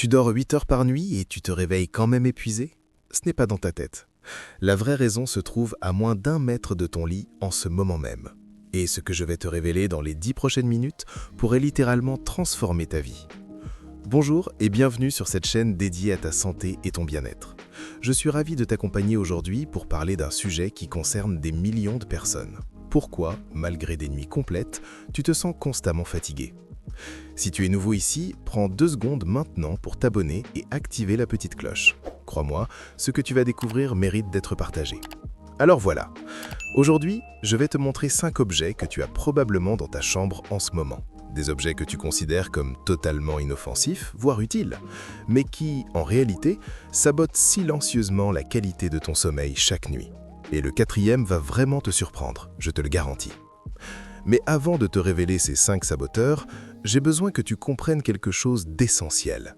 Tu dors 8 heures par nuit et tu te réveilles quand même épuisé? Ce n'est pas dans ta tête. La vraie raison se trouve à moins d'1 mètre de ton lit en ce moment même. Et ce que je vais te révéler dans les 10 prochaines minutes pourrait littéralement transformer ta vie. Bonjour et bienvenue sur cette chaîne dédiée à ta santé et ton bien-être. Je suis ravi de t'accompagner aujourd'hui pour parler d'un sujet qui concerne des millions de personnes. Pourquoi, malgré des nuits complètes, tu te sens constamment fatigué? Si tu es nouveau ici, prends 2 secondes maintenant pour t'abonner et activer la petite cloche. Crois-moi, ce que tu vas découvrir mérite d'être partagé. Alors voilà, aujourd'hui, je vais te montrer 5 objets que tu as probablement dans ta chambre en ce moment. Des objets que tu considères comme totalement inoffensifs, voire utiles, mais qui, en réalité, sabotent silencieusement la qualité de ton sommeil chaque nuit. Et le 4e va vraiment te surprendre, je te le garantis. Mais avant de te révéler ces 5 saboteurs, j'ai besoin que tu comprennes quelque chose d'essentiel.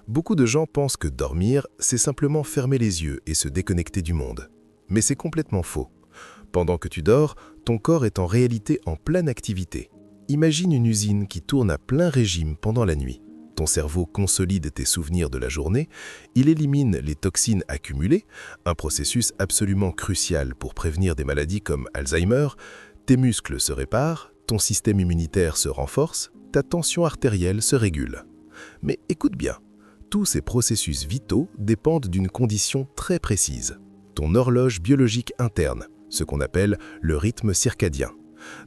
Beaucoup de gens pensent que dormir, c'est simplement fermer les yeux et se déconnecter du monde. Mais c'est complètement faux. Pendant que tu dors, ton corps est en réalité en pleine activité. Imagine une usine qui tourne à plein régime pendant la nuit. Ton cerveau consolide tes souvenirs de la journée, il élimine les toxines accumulées, un processus absolument crucial pour prévenir des maladies comme Alzheimer, tes muscles se réparent, ton système immunitaire se renforce, ta tension artérielle se régule. Mais écoute bien, tous ces processus vitaux dépendent d'une condition très précise. Ton horloge biologique interne, ce qu'on appelle le rythme circadien,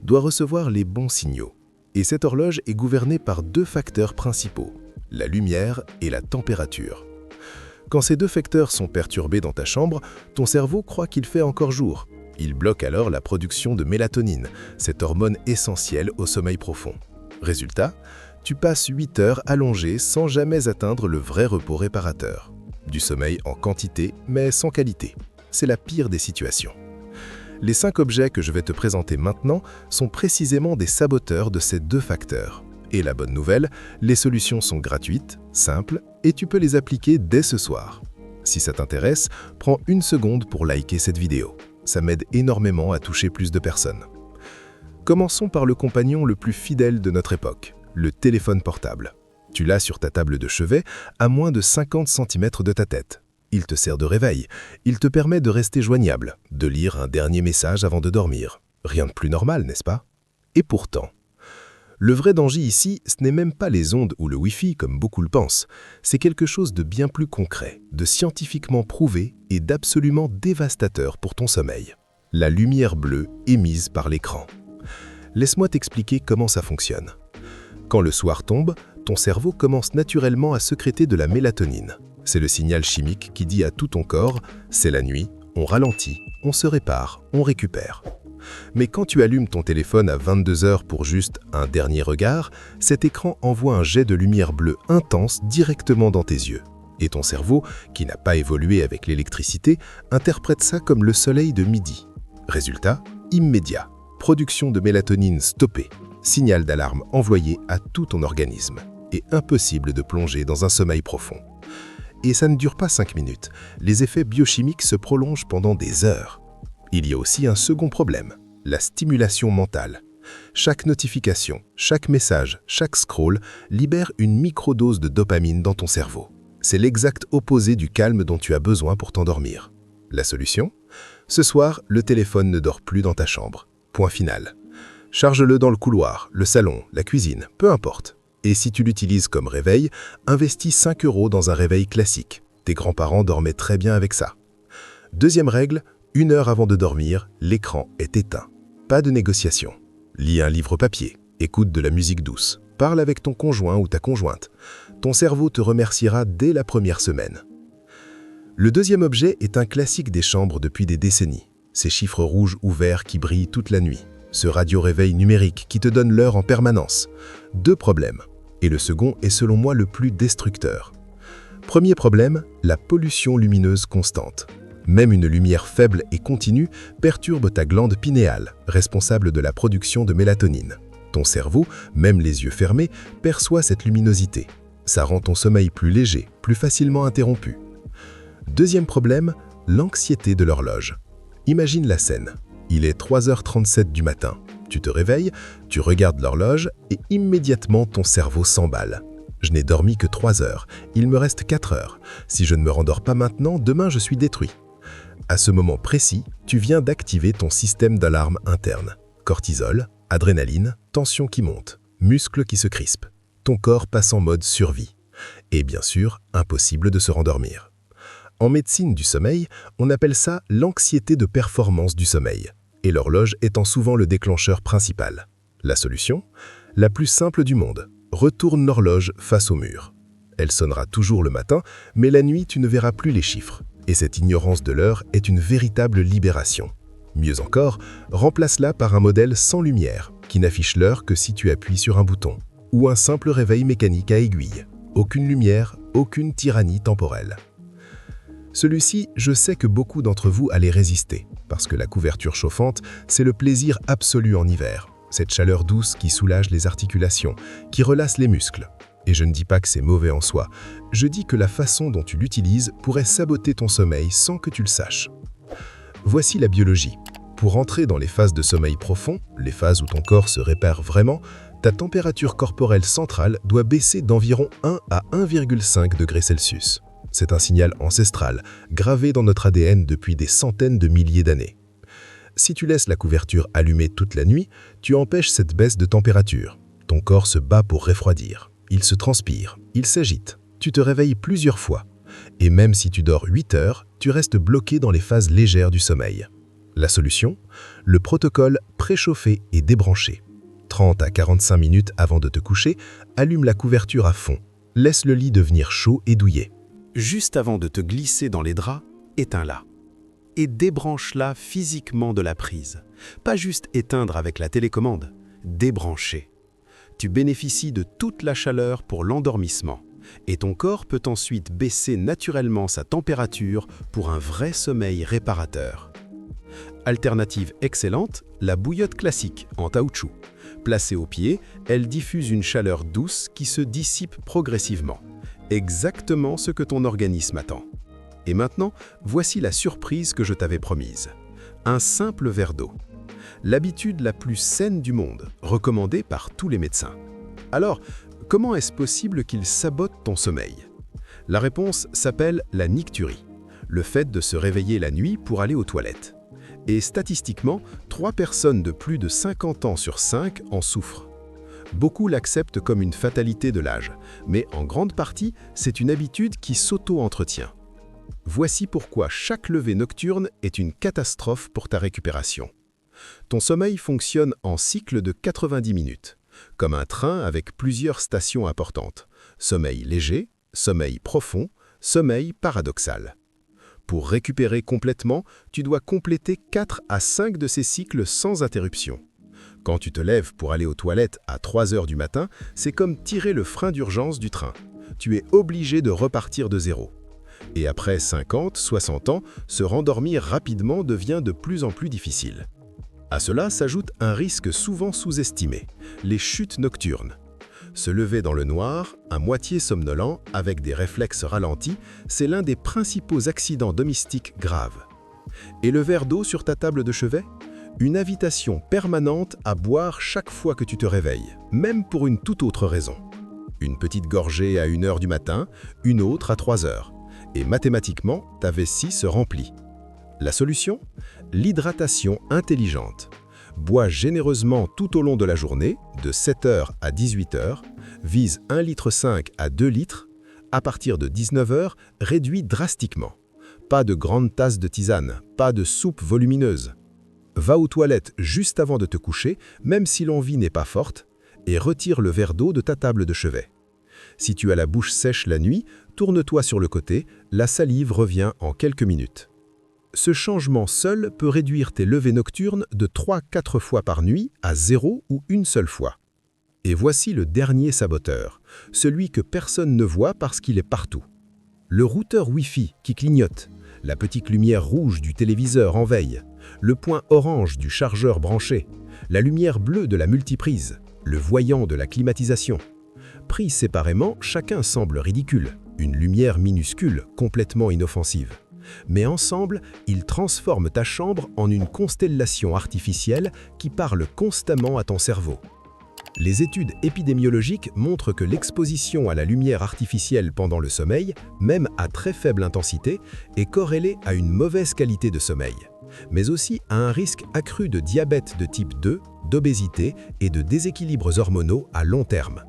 doit recevoir les bons signaux. Et cette horloge est gouvernée par 2 facteurs principaux, la lumière et la température. Quand ces 2 facteurs sont perturbés dans ta chambre, ton cerveau croit qu'il fait encore jour. Il bloque alors la production de mélatonine, cette hormone essentielle au sommeil profond. Résultat, tu passes 8 heures allongé sans jamais atteindre le vrai repos réparateur. Du sommeil en quantité, mais sans qualité. C'est la pire des situations. Les 5 objets que je vais te présenter maintenant sont précisément des saboteurs de ces 2 facteurs. Et la bonne nouvelle, les solutions sont gratuites, simples, et tu peux les appliquer dès ce soir. Si ça t'intéresse, prends 1 seconde pour liker cette vidéo. Ça m'aide énormément à toucher plus de personnes. Commençons par le compagnon le plus fidèle de notre époque, le téléphone portable. Tu l'as sur ta table de chevet, à moins de 50 cm de ta tête. Il te sert de réveil, il te permet de rester joignable, de lire un dernier message avant de dormir. Rien de plus normal, n'est-ce pas? Et pourtant, le vrai danger ici, ce n'est même pas les ondes ou le Wi-Fi comme beaucoup le pensent. C'est quelque chose de bien plus concret, de scientifiquement prouvé et d'absolument dévastateur pour ton sommeil. La lumière bleue émise par l'écran. Laisse-moi t'expliquer comment ça fonctionne. Quand le soir tombe, ton cerveau commence naturellement à sécréter de la mélatonine. C'est le signal chimique qui dit à tout ton corps « c'est la nuit, on ralentit, on se répare, on récupère ». Mais quand tu allumes ton téléphone à 22 h pour juste un dernier regard, cet écran envoie un jet de lumière bleue intense directement dans tes yeux. Et ton cerveau, qui n'a pas évolué avec l'électricité, interprète ça comme le soleil de midi. Résultat, immédiat. Production de mélatonine stoppée. Signal d'alarme envoyé à tout ton organisme. Et impossible de plonger dans un sommeil profond. Et ça ne dure pas 5 minutes. Les effets biochimiques se prolongent pendant des heures. Il y a aussi un second problème, la stimulation mentale. Chaque notification, chaque message, chaque scroll libère une microdose de dopamine dans ton cerveau. C'est l'exact opposé du calme dont tu as besoin pour t'endormir. La solution? Ce soir, le téléphone ne dort plus dans ta chambre. Point final. Charge-le dans le couloir, le salon, la cuisine, peu importe. Et si tu l'utilises comme réveil, investis 5 € dans un réveil classique. Tes grands-parents dormaient très bien avec ça. Deuxième règle, 1 heure avant de dormir, l'écran est éteint. Pas de négociation. Lis un livre papier, écoute de la musique douce, parle avec ton conjoint ou ta conjointe. Ton cerveau te remerciera dès la première semaine. Le deuxième objet est un classique des chambres depuis des décennies. Ces chiffres rouges ou verts qui brillent toute la nuit. Ce radio-réveil numérique qui te donne l'heure en permanence. 2 problèmes. Et le second est selon moi le plus destructeur. Premier problème, la pollution lumineuse constante. Même une lumière faible et continue perturbe ta glande pinéale, responsable de la production de mélatonine. Ton cerveau, même les yeux fermés, perçoit cette luminosité. Ça rend ton sommeil plus léger, plus facilement interrompu. Deuxième problème, l'anxiété de l'horloge. Imagine la scène. Il est 3h37 du matin. Tu te réveilles, tu regardes l'horloge et immédiatement ton cerveau s'emballe. Je n'ai dormi que 3 heures. Il me reste 4 heures. Si je ne me rendors pas maintenant, demain je suis détruit. À ce moment précis, tu viens d'activer ton système d'alarme interne. Cortisol, adrénaline, tension qui monte, muscles qui se crispent. Ton corps passe en mode survie. Et bien sûr, impossible de se rendormir. En médecine du sommeil, on appelle ça l'anxiété de performance du sommeil, et l'horloge étant souvent le déclencheur principal. La solution? La plus simple du monde. Retourne l'horloge face au mur. Elle sonnera toujours le matin, mais la nuit, tu ne verras plus les chiffres. Et cette ignorance de l'heure est une véritable libération. Mieux encore, remplace-la par un modèle sans lumière, qui n'affiche l'heure que si tu appuies sur un bouton, ou un simple réveil mécanique à aiguille. Aucune lumière, aucune tyrannie temporelle. Celui-ci, je sais que beaucoup d'entre vous allaient résister, parce que la couverture chauffante, c'est le plaisir absolu en hiver. Cette chaleur douce qui soulage les articulations, qui relâche les muscles. Et je ne dis pas que c'est mauvais en soi, je dis que la façon dont tu l'utilises pourrait saboter ton sommeil sans que tu le saches. Voici la biologie. Pour entrer dans les phases de sommeil profond, les phases où ton corps se répare vraiment, ta température corporelle centrale doit baisser d'environ 1 à 1,5 degrés Celsius. C'est un signal ancestral, gravé dans notre ADN depuis des centaines de milliers d'années. Si tu laisses la couverture allumée toute la nuit, tu empêches cette baisse de température. Ton corps se bat pour refroidir. Il se transpire, il s'agite. Tu te réveilles plusieurs fois. Et même si tu dors 8 heures, tu restes bloqué dans les phases légères du sommeil. La solution? Le protocole préchauffer et débrancher. 30 à 45 minutes avant de te coucher, allume la couverture à fond. Laisse le lit devenir chaud et douillet. Juste avant de te glisser dans les draps, éteins-la. Et débranche-la physiquement de la prise. Pas juste éteindre avec la télécommande, débrancher. Tu bénéficies de toute la chaleur pour l'endormissement. Et ton corps peut ensuite baisser naturellement sa température pour un vrai sommeil réparateur. Alternative excellente, la bouillotte classique en caoutchouc. Placée au pied, elle diffuse une chaleur douce qui se dissipe progressivement. Exactement ce que ton organisme attend. Et maintenant, voici la surprise que je t'avais promise. Un simple verre d'eau. L'habitude la plus saine du monde, recommandée par tous les médecins. Alors, comment est-ce possible qu'il sabote ton sommeil? La réponse s'appelle la nicturie, le fait de se réveiller la nuit pour aller aux toilettes. Et statistiquement, 3 personnes de plus de 50 ans sur 5 en souffrent. Beaucoup l'acceptent comme une fatalité de l'âge, mais en grande partie, c'est une habitude qui s'auto-entretient. Voici pourquoi chaque levée nocturne est une catastrophe pour ta récupération. Ton sommeil fonctionne en cycle de 90 minutes, comme un train avec plusieurs stations importantes. Sommeil léger, sommeil profond, sommeil paradoxal. Pour récupérer complètement, tu dois compléter 4 à 5 de ces cycles sans interruption. Quand tu te lèves pour aller aux toilettes à 3 heures du matin, c'est comme tirer le frein d'urgence du train. Tu es obligé de repartir de zéro. Et après 50, 60 ans, se rendormir rapidement devient de plus en plus difficile. À cela s'ajoute un risque souvent sous-estimé, les chutes nocturnes. Se lever dans le noir, à moitié somnolent, avec des réflexes ralentis, c'est l'un des principaux accidents domestiques graves. Et le verre d'eau sur ta table de chevet? Une invitation permanente à boire chaque fois que tu te réveilles, même pour une toute autre raison. Une petite gorgée à 1 heure du matin, une autre à 3 heures. Et mathématiquement, ta vessie se remplit. La solution? L'hydratation intelligente. Bois généreusement tout au long de la journée, de 7 heures à 18 heures, vise 1,5 litre à 2 litres. À partir de 19 heures, réduis drastiquement. Pas de grandes tasses de tisane, pas de soupe volumineuse. Va aux toilettes juste avant de te coucher, même si l'envie n'est pas forte, et retire le verre d'eau de ta table de chevet. Si tu as la bouche sèche la nuit, tourne-toi sur le côté, la salive revient en quelques minutes. Ce changement seul peut réduire tes levées nocturnes de 3-4 fois par nuit à 0 ou une seule fois. Et voici le dernier saboteur, celui que personne ne voit parce qu'il est partout. Le routeur Wi-Fi qui clignote, la petite lumière rouge du téléviseur en veille, le point orange du chargeur branché, la lumière bleue de la multiprise, le voyant de la climatisation. Pris séparément, chacun semble ridicule, une lumière minuscule, complètement inoffensive. Mais ensemble, ils transforment ta chambre en une constellation artificielle qui parle constamment à ton cerveau. Les études épidémiologiques montrent que l'exposition à la lumière artificielle pendant le sommeil, même à très faible intensité, est corrélée à une mauvaise qualité de sommeil, mais aussi à un risque accru de diabète de type 2, d'obésité et de déséquilibres hormonaux à long terme.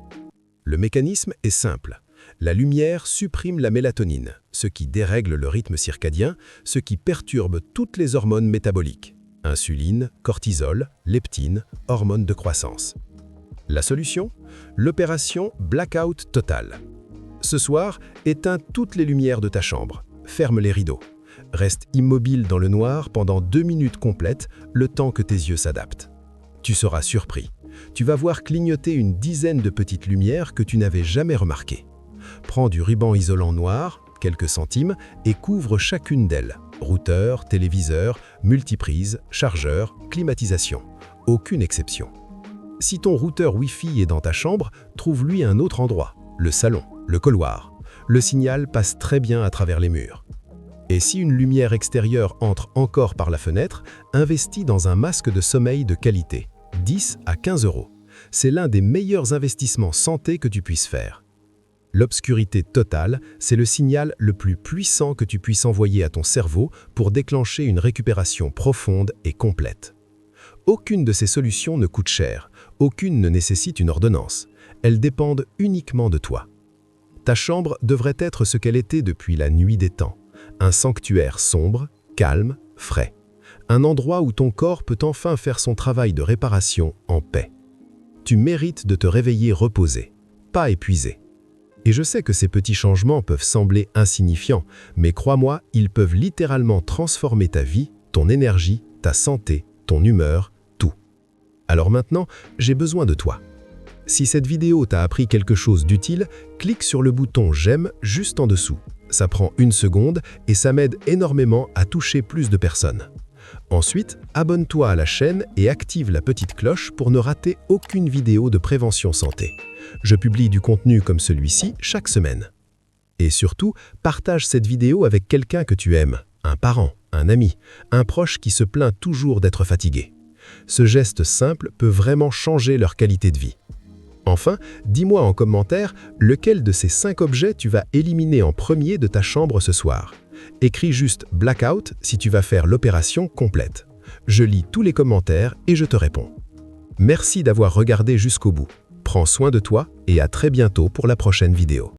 Le mécanisme est simple. La lumière supprime la mélatonine, ce qui dérègle le rythme circadien, ce qui perturbe toutes les hormones métaboliques. Insuline, cortisol, leptine, hormones de croissance. La solution? L'opération Blackout Total. Ce soir, éteins toutes les lumières de ta chambre, ferme les rideaux. Reste immobile dans le noir pendant 2 minutes complètes, le temps que tes yeux s'adaptent. Tu seras surpris. Tu vas voir clignoter une dizaine de petites lumières que tu n'avais jamais remarquées. Prends du ruban isolant noir, quelques centimes, et couvre chacune d'elles. Routeur, téléviseur, multiprise, chargeur, climatisation. Aucune exception. Si ton routeur Wi-Fi est dans ta chambre, trouve-lui un autre endroit, le salon, le couloir. Le signal passe très bien à travers les murs. Et si une lumière extérieure entre encore par la fenêtre, investis dans un masque de sommeil de qualité, 10 à 15 €. C'est l'un des meilleurs investissements santé que tu puisses faire. L'obscurité totale, c'est le signal le plus puissant que tu puisses envoyer à ton cerveau pour déclencher une récupération profonde et complète. Aucune de ces solutions ne coûte cher, aucune ne nécessite une ordonnance. Elles dépendent uniquement de toi. Ta chambre devrait être ce qu'elle était depuis la nuit des temps. Un sanctuaire sombre, calme, frais. Un endroit où ton corps peut enfin faire son travail de réparation en paix. Tu mérites de te réveiller reposé, pas épuisé. Et je sais que ces petits changements peuvent sembler insignifiants, mais crois-moi, ils peuvent littéralement transformer ta vie, ton énergie, ta santé, ton humeur, tout. Alors maintenant, j'ai besoin de toi. Si cette vidéo t'a appris quelque chose d'utile, clique sur le bouton « J'aime » juste en dessous. Ça prend 1 seconde et ça m'aide énormément à toucher plus de personnes. Ensuite, abonne-toi à la chaîne et active la petite cloche pour ne rater aucune vidéo de prévention santé. Je publie du contenu comme celui-ci chaque semaine. Et surtout, partage cette vidéo avec quelqu'un que tu aimes, un parent, un ami, un proche qui se plaint toujours d'être fatigué. Ce geste simple peut vraiment changer leur qualité de vie. Enfin, dis-moi en commentaire lequel de ces 5 objets tu vas éliminer en premier de ta chambre ce soir. Écris juste « Blackout » si tu vas faire l'opération complète. Je lis tous les commentaires et je te réponds. Merci d'avoir regardé jusqu'au bout. Prends soin de toi et à très bientôt pour la prochaine vidéo.